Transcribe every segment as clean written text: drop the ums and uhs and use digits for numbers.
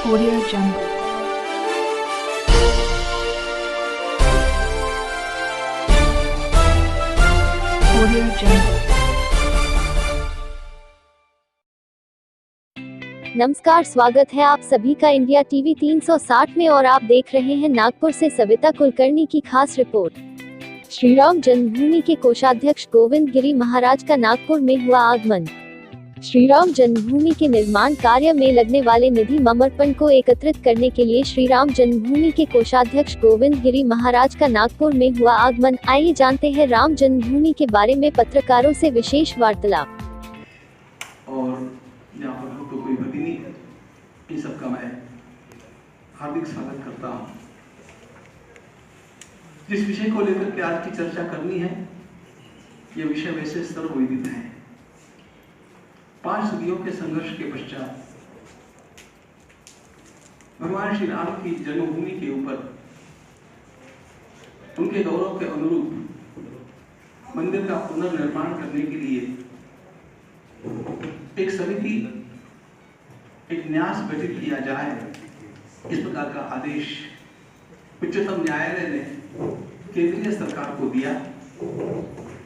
Audio Jungle. Audio Jungle. नमस्कार, स्वागत है आप सभी का इंडिया टीवी 360 में और आप देख रहे हैं नागपुर से सविता कुलकर्णी की खास रिपोर्ट। श्रीराम जन्मभूमि के कोषाध्यक्ष गोविंद गिरी महाराज का नागपुर में हुआ आगमन। श्रीराम जन्मभूमि के निर्माण कार्य में लगने वाले निधि समर्पण को एकत्रित करने के लिए श्रीराम जन्मभूमि के कोषाध्यक्ष गोविंद गिरी महाराज का नागपुर में हुआ आगमन। आइए जानते हैं राम जन्मभूमि के बारे में पत्रकारों से विशेष वार्तालाप। और यहाँ पर तो कोई भक्ति नहीं है, इन सबका मैं हार्दिक स्वागत करता हूँ। जिस विषय को लेकर के आज की चर्चा करनी है, यह विषय वैसे सर्वविदित है। 5 सदियों के संघर्ष के पश्चात भगवान श्री राम की जन्मभूमि के ऊपर उनके गौरव के अनुरूप मंदिर का पुनर्निर्माण करने के लिए एक समिति, एक न्यास गठित किया जाए, इस प्रकार का आदेश उच्चतम न्यायालय ने केंद्रीय सरकार को दिया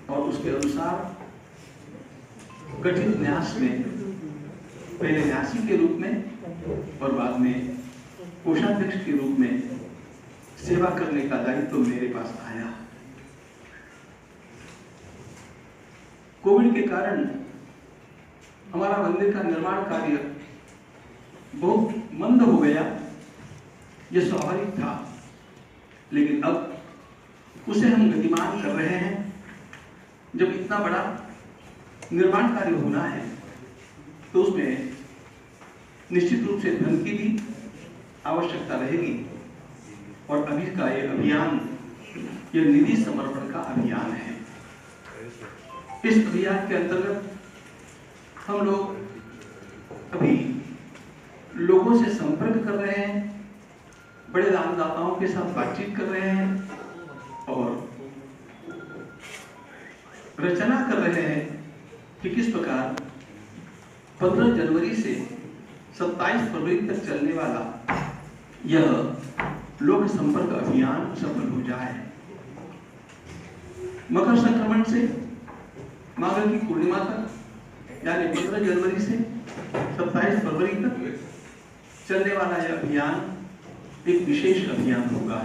और उसके अनुसार गठित न्यास में पहले न्यासी के रूप में और बाद में कोषाध्यक्ष के रूप में सेवा करने का दायित्व मेरे पास आया। कोविड के कारण हमारा मंदिर का निर्माण कार्य बहुत मंद हो गया, यह स्वाभाविक था, लेकिन अब उसे हम गतिमान कर रहे हैं। जब इतना बड़ा निर्माण कार्य होना है तो उसमें निश्चित रूप से धन की भी आवश्यकता रहेगी और अभी का यह अभियान, यह निधि समर्पण का अभियान है। इस अभियान के अंतर्गत हम लोग अभी लोगों से संपर्क कर रहे हैं, बड़े दानदाताओं के साथ बातचीत कर रहे हैं और रचना कर रहे हैं कि किस प्रकार 15 जनवरी से 27 फरवरी तक चलने वाला यह लोक संपर्क अभियान सफल हो जाए। मकर संक्रमण से माघ की पूर्णिमा तक, यानी 15 जनवरी से 27 फरवरी तक चलने वाला यह अभियान एक विशेष अभियान होगा।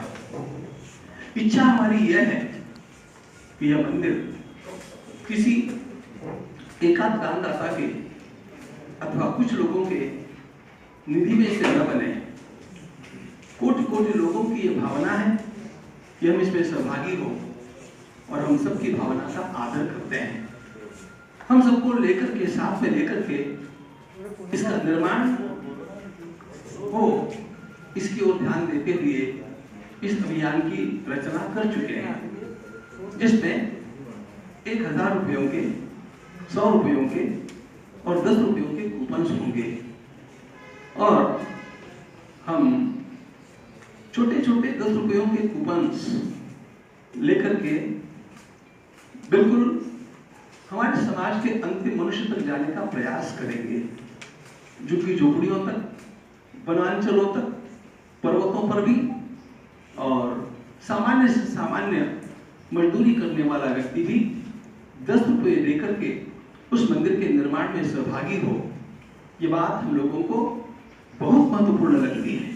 इच्छा हमारी यह है कि यह मंदिर किसी एकाध दानदाता के अथवा कुछ लोगों के निधि में से न बने। कोटि लोगों की यह भावना है कि हम इसमें सहभागी हो और हम सबकी भावना का आदर करते हैं। हम सबको लेकर के, साथ में लेकर के इसका निर्माण हो, इसकी ओर ध्यान देते हुए इस अभियान की रचना कर चुके हैं, जिसमें 1000 रुपयों के, 100 रुपयों के और 10 रुपयों के कूपन्स होंगे और हम छोटे छोटे 10 रुपयों के कूपन्स लेकर के बिल्कुल हमारे समाज के अंतिम मनुष्य तक जाने का प्रयास करेंगे। झुग्गी झोपड़ियों तक, वनांचलों तक, पर्वतों पर भी, और सामान्य से सामान्य मजदूरी करने वाला व्यक्ति भी 10 रुपये देकर के उस मंदिर के निर्माण में सहभागी हो। ये बात हम लोगों को बहुत महत्वपूर्ण लगती है।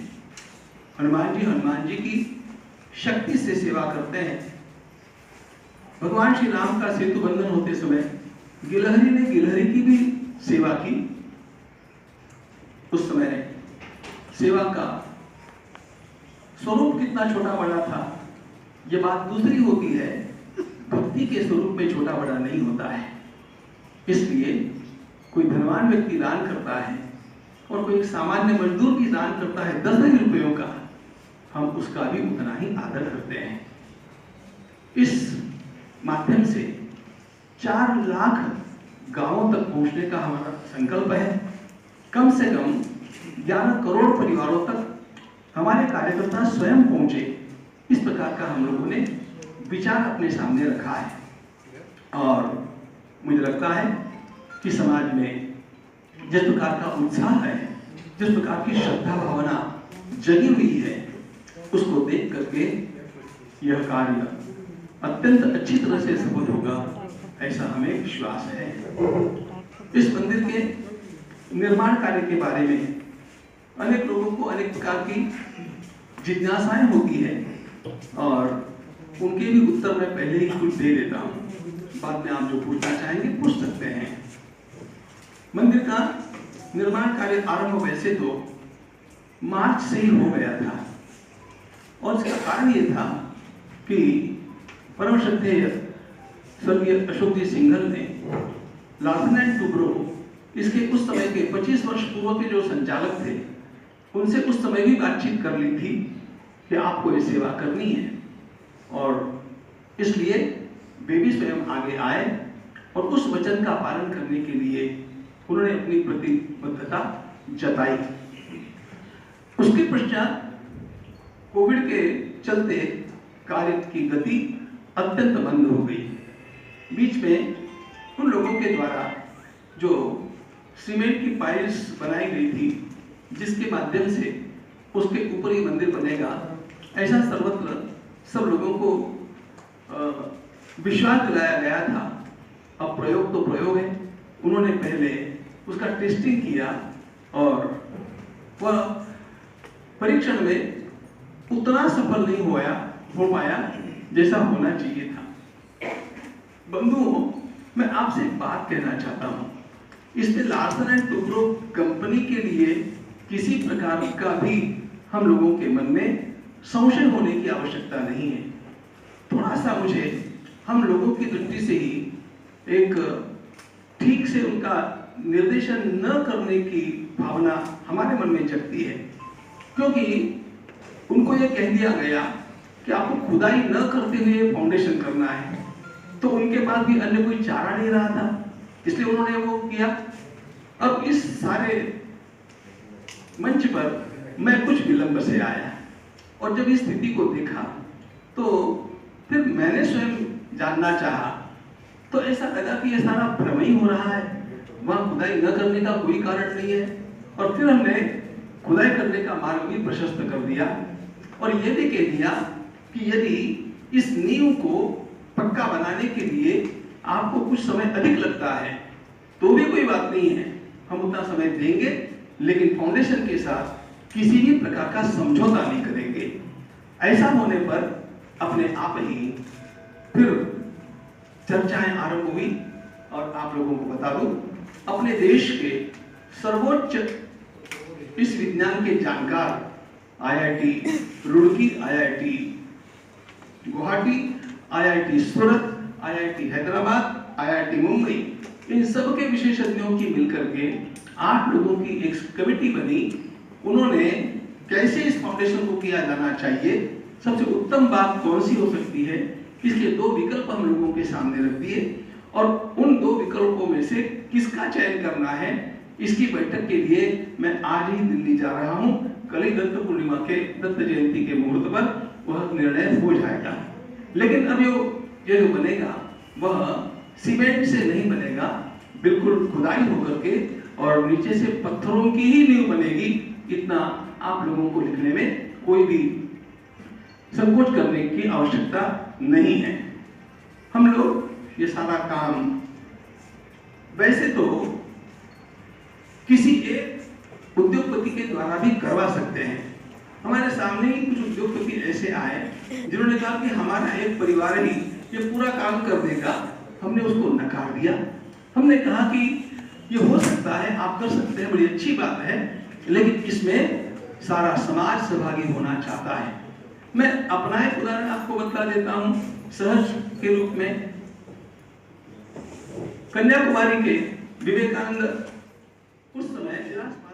हनुमान जी की शक्ति से सेवा करते हैं। भगवान श्री राम का सेतु बंधन होते समय गिलहरी ने गिलहरी की भी सेवा की। उस समय सेवा का स्वरूप कितना छोटा बड़ा था, यह बात दूसरी होती है। भक्ति के स्वरूप में छोटा बड़ा नहीं होता है। इसलिए कोई धनवान व्यक्ति दान करता है और कोई एक सामान्य मजदूर भी दान करता है 10 रुपयों का, हम उसका भी उतना ही आदर करते हैं। इस माध्यम से 4 लाख गांवों तक पहुंचने का हमारा संकल्प है। कम से कम 11 करोड़ परिवारों तक हमारे कार्यकर्ता स्वयं पहुंचे, इस प्रकार का हम लोगों ने विचार अपने सामने रखा है। और मुझे लगता है कि समाज में जिस प्रकार का उत्साह है जिस प्रकार की श्रद्धा भावना जगी हुई है, उसको देख करके यह कार्य अत्यंत अच्छी तरह से सफल होगा, ऐसा हमें विश्वास है। इस मंदिर के निर्माण कार्य के बारे में अनेक लोगों को अनेक प्रकार की जिज्ञासाएं होती है और उनके भी उत्तर मैं पहले ही कुछ दे देता हूँ। बाद में आप जो पूछना चाहेंगे पूछ सकते हैं। मंदिर का निर्माण कार्य आरंभ वैसे तो मार्च से ही हो गया था और इसका कारण ये था कि परम श्रद्धेय स्वर्गीय अशोक जी सिंघल ने लार्सन एंड टुब्रो इसके उस समय के 25 वर्ष पूर्व के जो संचालक थे उनसे उस समय भी बातचीत कर ली थी कि आपको ये सेवा करनी है, और इसलिए वे भी स्वयं आगे आए और उस वचन का पालन करने के लिए उन्होंने अपनी प्रतिबद्धता जताई। उसके पश्चात कोविड के चलते कार्य की गति अत्यंत मंद हो गई। बीच में उन लोगों के द्वारा जो सीमेंट की पाइल्स बनाई गई थी, जिसके माध्यम से उसके ऊपर ही मंदिर बनेगा, ऐसा सर्वत्र सब लोगों को विश्वास दिलाया गया था। अब प्रयोग तो प्रयोग है। उन्होंने पहले उसका टेस्टिंग किया और वह परीक्षण में उतना सफल नहीं हो पाया जैसा होना चाहिए था। बंधुओं, मैं आपसे एक बात कहना चाहता हूँ, इसमें लार्सन एंड टुब्रो कंपनी के लिए किसी प्रकार का भी हम लोगों के मन में संशय होने की आवश्यकता नहीं है। थोड़ा सा मुझे हम लोगों की दृष्टि से ही एक ठीक से उनका निर्देशन न करने की भावना हमारे मन में जगती है, क्योंकि उनको यह कह दिया गया कि आपको खुदाई न करते हुए फाउंडेशन करना है, तो उनके पास भी अन्य कोई चारा नहीं रहा था, इसलिए उन्होंने वो किया। अब इस सारे मंच पर मैं कुछ विलंब से आया और जब इस स्थिति को देखा तो फिर मैंने स्वयं जानना चाहा, तो ऐसा लगा कि यह सारा भ्रम ही हो रहा है, वहां खुदाई न करने का कोई कारण नहीं है। और फिर हमने खुदाई करने का मार्ग भी प्रशस्त कर दिया और यह भी कह दिया कि यदि इस नींव को पक्का बनाने के लिए आपको कुछ समय अधिक लगता है तो भी कोई बात नहीं है, हम उतना समय देंगे, लेकिन फाउंडेशन के साथ किसी भी प्रकार का समझौता नहीं करेंगे। ऐसा होने पर अपने आप ही फिर चर्चाएं आरंभ हुई। और आप लोगों को बता दूं, अपने देश के सर्वोच्च इस विज्ञान के जानकार IIT Roorkee, IIT Guwahati, IIT सूरत, IIT हैदराबाद, IIT मुंबई, इन सब के विशेषज्ञों की मिलकर के 8 लोगों की एक कमेटी बनी। उन्होंने कैसे इस फाउंडेशन को किया जाना चाहिए, सबसे उत्तम बात कौन सी हो सकती है, इसके 2 विकल्प हम लोगों के सामने रख दिए और उन 2 विकल्पों में से किसका चयन करना है, इसकी बैठक के लिए मैं आज ही दिल्ली जा रहा हूं। कल ही दत्त पूर्णिमा के दत्त जयंती के मुहूर्त पर वह निर्णय हो जाएगा। लेकिन अब ये जो बनेगा वह सीमेंट से नहीं बनेगा, बिल्कुल खुदाई होकर के और नीचे से पत्थरों की ही नींव बनेगी। इतना आप लोगों को लिखने में कोई भी संकोच करने की आवश्यकता नहीं है। हम लोग ये सारा काम वैसे तो किसी एक उद्योगपति के द्वारा भी करवा सकते हैं। हमारे सामने ही कुछ उद्योगपति ऐसे आए जिन्होंने कहा कि हमारा एक परिवार ही ये पूरा काम कर देगा। हमने उसको नकार दिया। हमने कहा कि ये हो सकता है, आप कर सकते हैं, बड़ी अच्छी बात है, लेकिन इसमें सारा समाज सहभागी होना चाहता है। मैं अपना एक उदाहरण आपको बता देता हूं सहज के रूप में। कन्याकुमारी के विवेकानंद उस समय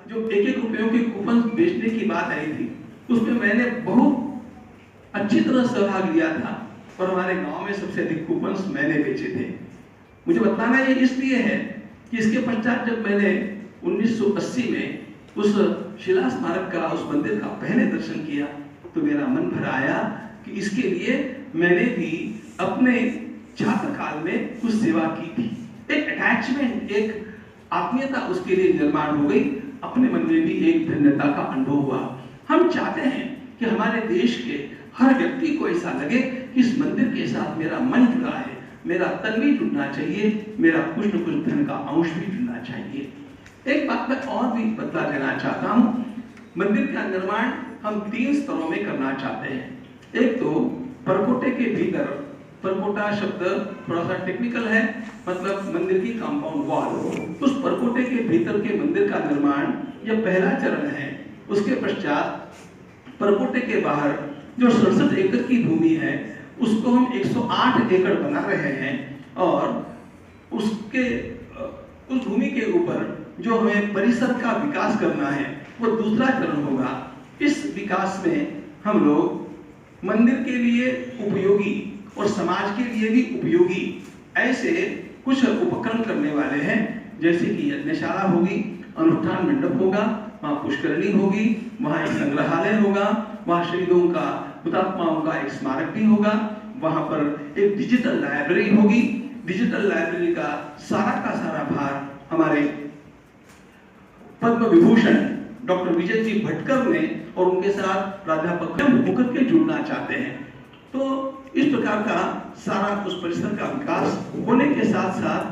जो 1-1 रुपयों के कूपन बेचने की बात आई थी, उसमें मैंने बहुत अच्छी तरह सहभाग लिया था और हमारे गांव में सबसे अधिक कूपन मैंने बेचे थे। मुझे बताना ये इसलिए है कि इसके पश्चात जब मैंने 1980 में उस शिला स्मारक का, उस मंदिर का पहले दर्शन किया तो मेरा मन भर आया कि इसके लिए मैंने भी अपने छात्र काल में कुछ सेवा की थी। एक अटैचमेंट, एक आत्मीयता उसके लिए निर्माण हो गई। अपने मन में भी एक धन्यता का अनुभव हुआ। हम चाहते हैं कि हमारे देश के हर व्यक्ति को ऐसा लगे कि इस मंदिर के साथ मेरा मन जुड़ा है, मेरा तन भी जुड़ना चाहिए, मेरा कुछ न कुछ धन का अंश भी जुड़ना चाहिए। एक बात मैं और भी बतला देना चाहता हूँ, मंदिर का निर्माण हम 3 स्तरों में करना चाहते हैं। एक तो परकोटे के भीतर, परकोटा शब्द थोड़ा सा टेक्निकल है, मतलब मंदिर की कंपाउंड वॉल, उस परकोटे के भीतर के मंदिर का निर्माण यह पहला चरण है। उसके पश्चात परकोटे के बाहर जो 67 एकड़ की भूमि है उसको हम 108 एकड़ बना रहे हैं और उसके उस भूमि के ऊपर जो हमें परिसर का विकास करना है वो दूसरा चरण होगा। इस विकास में हम लोग मंदिर के लिए उपयोगी और समाज के लिए भी उपयोगी ऐसे कुछ उपक्रम करने वाले हैं, जैसे कि यज्ञशाला होगी, अनुष्ठान मंडप होगा, वहाँ पुष्करणी होगी, वहाँ एक संग्रहालय होगा, वहाँ शहीदों का, हुतात्माओं का एक स्मारक भी होगा, वहाँ पर एक डिजिटल लाइब्रेरी होगी। डिजिटल लाइब्रेरी का सारा भार हमारे पद्म विभूषण डॉक्टर विजय जी भटकर ने और उनके साथ प्राध्यापक होकर के जुड़ना चाहते हैं। तो इस प्रकार का सारा उस परिसर का विकास होने के साथ साथ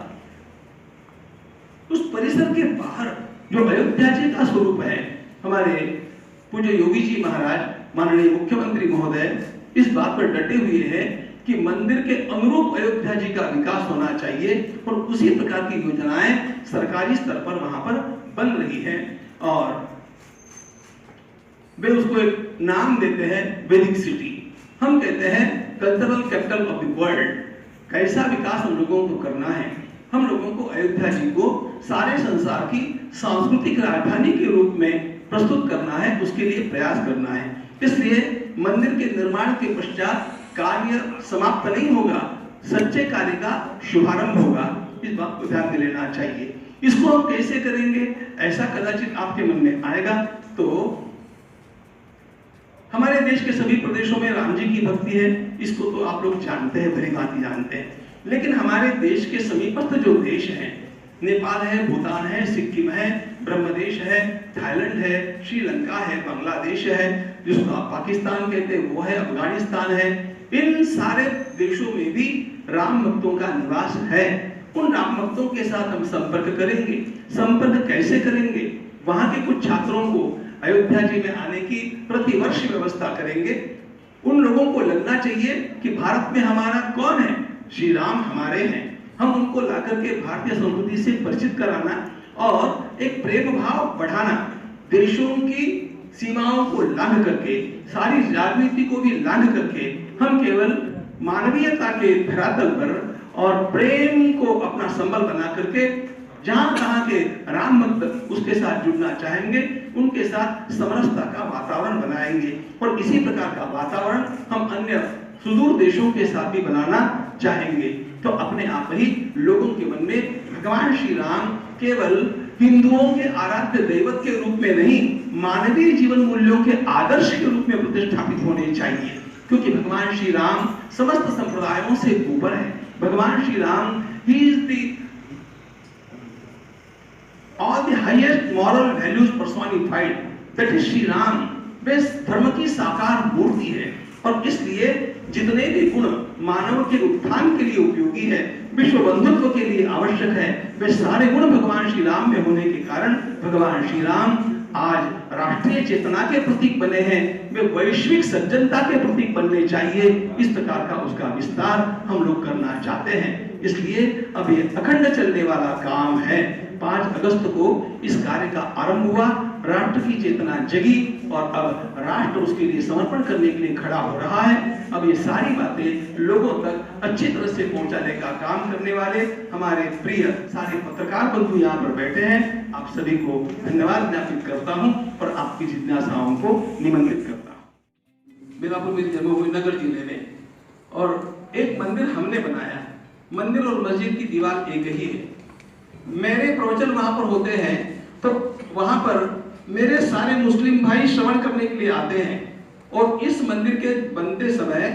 उस परिसर के बाहर जो अयोध्या जी का स्वरूप है, हमारे पूज्य योगी जी महाराज, माननीय मुख्यमंत्री महोदय इस बात पर डटे हुए हैं कि मंदिर के अनुरूप अयोध्या जी का विकास होना चाहिए और उसी प्रकार की योजनाएं सरकारी स्तर पर वहां पर बन रही हैं और वे उसको एक नाम देते हैं वैदिक सिटी। हम कहते हैं cultural capital of the world. कैसा विकास हम लोगों को करना है? हम लोगों को अयोध्या जी को सारे संसार की सांस्कृतिक राजधानी के रूप में प्रस्तुत करना है, उसके लिए प्रयास करना है। इसलिए मंदिर के निर्माण के पश्चात कार्य समाप्त नहीं होगा, सच्चे कार्य का शुभारंभ होगा। इस बात को ध्यान में लेना चाहिए। इसको हम कैसे करेंगे, ऐसा कदाचित आपके मन में आएगा। तो हमारे देश के सभी प्रदेशों में राम जी की भक्ति है, इसको तो आप लोग जानते हैं, भली भांति जानते हैं। लेकिन हमारे देश के समीपस्थ जो देश हैं, नेपाल है, भूटान है, सिक्किम है, ब्रह्मदेश है, थाईलैंड है, श्रीलंका है, बांग्लादेश है, जिसको आप पाकिस्तान कहते हैं वो है, अफगानिस्तान है, इन सारे देशों में भी राम भक्तों का निवास है। उन राम भक्तों के साथ हम संपर्क करेंगे। संपर्क कैसे करेंगे? वहां के कुछ छात्रों को अयोध्या जी में आने की प्रतिवर्ष व्यवस्था करेंगे। उन लोगों को लगना चाहिए कि भारत में हमारा कौन है, श्री राम हमारे हैं। हम उनको लाकर के भारतीय संस्कृति से परिचित कराना और एक प्रेम भाव बढ़ाना, देशों की सीमाओं को लांघ करके, सारी राजनीति को भी लांघ करके हम केवल मानवीयता के धरातल पर और प्रेम को अपना संबल बना करके जहां कहां के राम भक्त उसके साथ जुड़ना चाहेंगे, उनके साथ समरसता का वातावरण बनाएंगे। और इसी प्रकार का वातावरण हम अन्य सुदूर देशों के साथ भी बनाना चाहेंगे। तो अपने आप ही लोगों के मन में भगवान श्री राम केवल हिंदुओं के आराध्य दैवत के रूप में नहीं, मानवीय जीवन मूल्यों के आदर्श के रूप में प्रतिष्ठापित होने चाहिए। क्योंकि भगवान श्री राम समस्त संप्रदायों से ऊपर है। भगवान श्री राम ही is the all the highest moral values personified, that is Shri Ram. वे धर्म की साकार मूर्ति है और इसलिए जितने भी गुण मानव के उत्थान के लिए उपयोगी है, विश्व बंधुत्व के लिए आवश्यक है, वे सारे गुण भगवान श्री राम में होने के कारण भगवान श्री राम आज राष्ट्रीय चेतना के प्रतीक बने हैं। वे वैश्विक सज्जनता के प्रतीक बनने चाहिए। इस प्रकार का उसका विस्तार हम लोग करना चाहते हैं। इसलिए अब ये अखंड चलने वाला काम है। 5 अगस्त को इस कार्य का आरंभ हुआ, राष्ट्र की चेतना जगी और अब राष्ट्र उसके लिए समर्पण करने के लिए खड़ा हो रहा है। अब ये सारी बातें लोगों तक अच्छी तरह से पहुंचाने का काम करने वाले हमारे प्रिय सारे पत्रकार बंधु यहाँ पर बैठे हैं। आप सभी को धन्यवाद ज्ञापित करता हूँ और आपकी जिज्ञासाओं को निमंत्रित करता हूँ। बेलापुर मेरी जन्मभूमि नगर जिले में, और एक मंदिर हमने बनाया। मंदिर और मस्जिद की दीवार एक ही है। मेरे प्रवचन वहां पर होते हैं तो वहां पर मेरे सारे मुस्लिम भाई श्रवण करने के लिए आते हैं। और इस मंदिर के बनते समय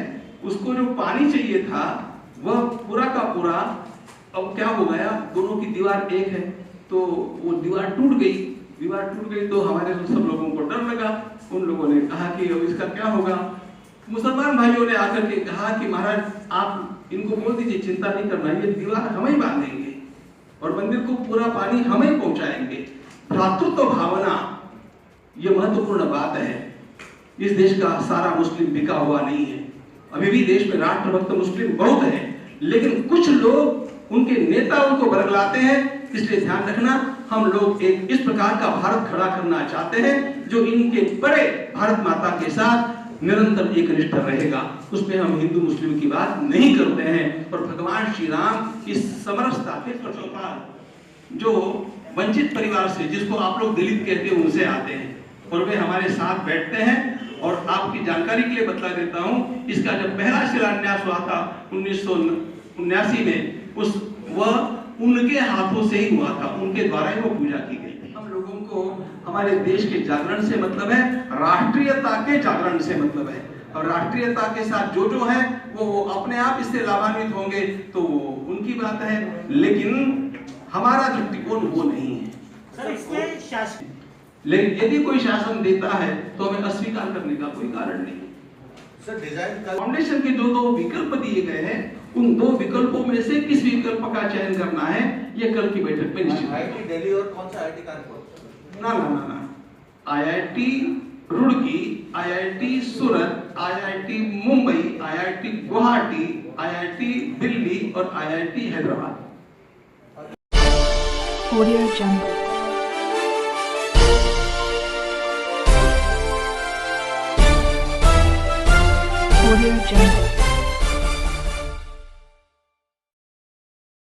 उसको जो पानी चाहिए था वह पूरा का पूरा अब क्या हो गया, दोनों की दीवार एक है तो वो दीवार टूट गई। दीवार टूट गई तो हमारे सब लोगों को डर लगा। उन लोगों ने कहा कि अब इसका क्या होगा। मुसलमान भाइयों ने आकर के कहा कि महाराज आप इनको बोल दीजिए चिंता नहीं करना, ये दीवार हम ही बांधेंगे और मंदिर को पूरा पानी हम ही पहुंचाएंगे। भ्रातृत्व भावना ये महत्वपूर्ण बात है। इस देश का सारा मुस्लिम बिका हुआ नहीं है, अभी भी देश में राष्ट्रभक्त मुस्लिम बहुत है, लेकिन कुछ लोग उनके नेता उनको बरगलाते हैं। इसलिए ध्यान रखना, हम लोग एक इस प्रकार का भारत खड़ा करना चाहते हैं जो इनके बड़े भारत माता के साथ निरंतर एक निष्ठ रहेगा। उसमें हम हिंदू मुस्लिम की बात नहीं करते हैं। और भगवान श्री राम इस समरसता के प्रकार जो वंचित परिवार से, जिसको आप लोग दलित कहते हैं, उनसे आते हैं और वे हमारे साथ बैठते हैं। और आपकी जानकारी के लिए बता देता हूं, इसका जब पहला शिलान्यास हुआ था 1979 में, वह उनके हाथों से ही हुआ था, उनके द्वारा ही वो पूजा की गई। हम लोगों को हमारे देश के जागरण से मतलब है, राष्ट्रीयता के जागरण से मतलब है। और राष्ट्रीयता के साथ जो है वो अपने आप इससे लाभान्वित होंगे तो उनकी बात है, लेकिन हमारा दृष्टिकोण वो नहीं है। सर इसमें शासन, लेकिन यदि कोई शासन देता है तो हमें अस्वीकार करने का कोई कारण नहीं। सर डिजाइन फाउंडेशन के जो 2 विकल्प दिए गए हैं, उन 2 विकल्पों में से किस विकल्प का चयन करना है, ये कल की बैठक में निश्चित। आईआईटी दिल्ली और कौन सा आईआईटी कानपुर? ना, IIT Roorkee, IIT Surat, IIT Mumbai, IIT Guwahati, IIT Delhi और IIT Hyderabad. Audio Jungle. Audio Jungle.